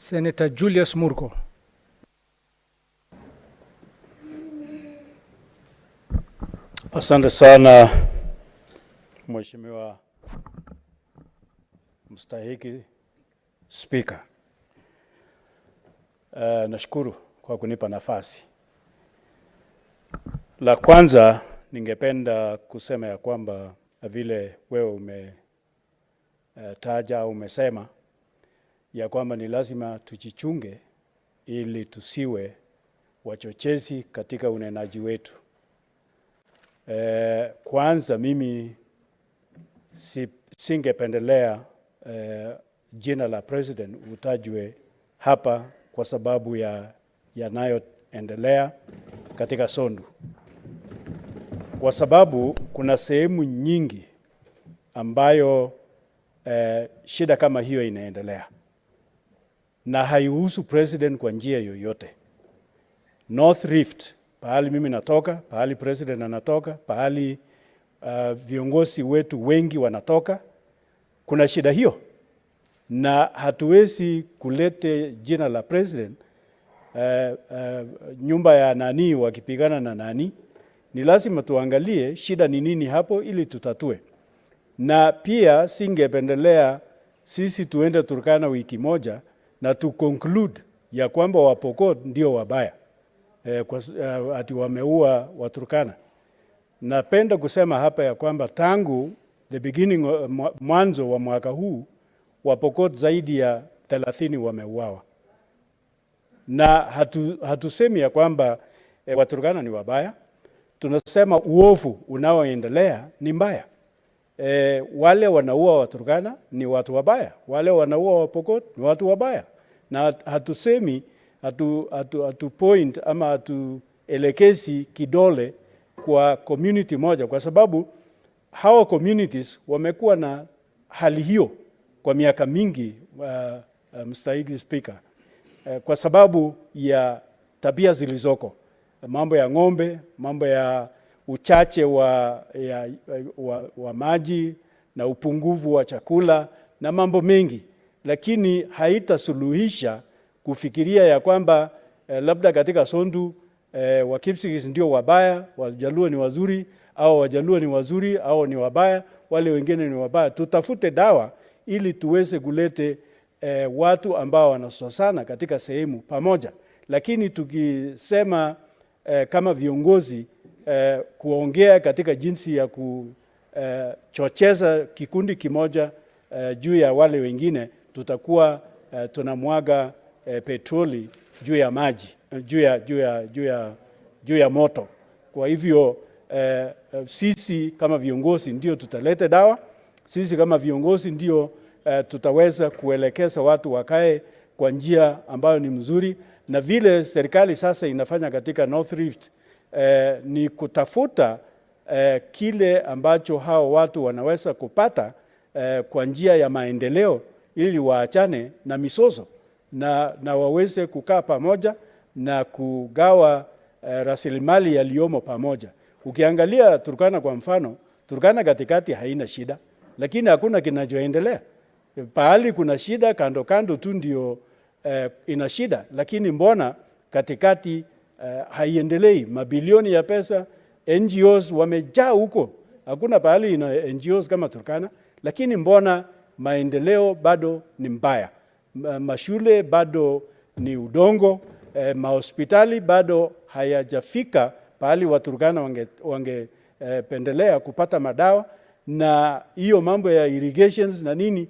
Senator Julius Murko. Asante sana Mheshimiwa Mstahiki Speaker. Nashukuru kwa kunipa nafasi. La kwanza ningependa kusema ya kwamba vile wewe umetaja au umesema ya kwamba ni lazima tujichunge ili tusiwe wachochezi katika unenaji wetu. Kwanza mimi singependelea jina la president utajwe hapa kwa sababu ya yanayoendelea katika Sondu. Kwa sababu kuna sehemu nyingi ambayo shida kama hiyo inaendelea na haihusu president kwa njia yoyote. North Rift, pahali mimi natoka, pahali president anatoka, pahali viongozi wetu wengi wanatoka, kuna shida hiyo. Na hatuwezi kulete jina la president nyumba ya nani wakipigana na nani. Ni lazima tuangalie shida ni nini hapo ili tutatue. Na pia singependelea sisi tuende Turkana wiki moja na tu conclude ya kwamba Wapokot ndio wabaya. Ati wameua Waturkana. Napenda kusema hapa ya kwamba tangu the beginning mwanzo wa mwaka huu Wapokot zaidi ya 30 wameuawa. Na hatusemi ya kwamba Waturkana ni wabaya. Tunasema uovu unaoendelea ni mbaya. Wale wanaua Waturkana ni watu wabaya. Wale wanaua Wapokot ni watu wabaya. Na hatusemi hatu point ama hatuelekezi kidole kwa community moja, kwa sababu hawa communities wamekuwa na hali hiyo kwa miaka mingi, Mstahiki Speaker, kwa sababu ya tabia zilizoko, mambo ya ng'ombe, mambo ya uchache wa maji na upungufu wa chakula na mambo mengi, lakini haitasuluhisha kufikiria ya kwamba labda katika Sondu Wakipsigis ndio wabaya, Wajaluo ni wazuri, au Wajaluo ni wazuri au ni wabaya, wale wengine ni wabaya. Tutafute dawa ili tuweze kulete watu ambao wanasosana katika sehemu pamoja. Lakini tukisema kama viongozi kuongea katika jinsi ya kuchocheza kikundi kimoja juu ya wale wengine, tutakuwa tunamwaga petroli juu ya maji, juu ya moto. Kwa hivyo sisi kama viongozi ndio tutalete dawa. Sisi kama viongozi ndio tutaweza kuelekeza watu wakae kwa njia ambayo ni mzuri. Na vile serikali sasa inafanya katika North Rift ni kutafuta kile ambacho hao watu wanaweza kupata kwa njia ya maendeleo ili waachane na misozo na waweze kukaa pamoja na kugawa rasilimali yaliyomo pamoja. Ukiangalia Turkana kwa mfano, Turkana katikati haina shida, lakini hakuna kinachoendelea. Pahali kuna shida kando kando tu ndio ina shida, lakini mbona katikati haiendelei? Mabilioni ya pesa, NGOs wamejaa huko. Hakuna pahali ina NGOs kama Turkana, lakini mbona maendeleo bado ni mbaya? Mashule bado ni udongo, mahospitali bado hayajafika pahali Waturkana wangependelea kupata madawa, na hiyo mambo ya irrigations na nini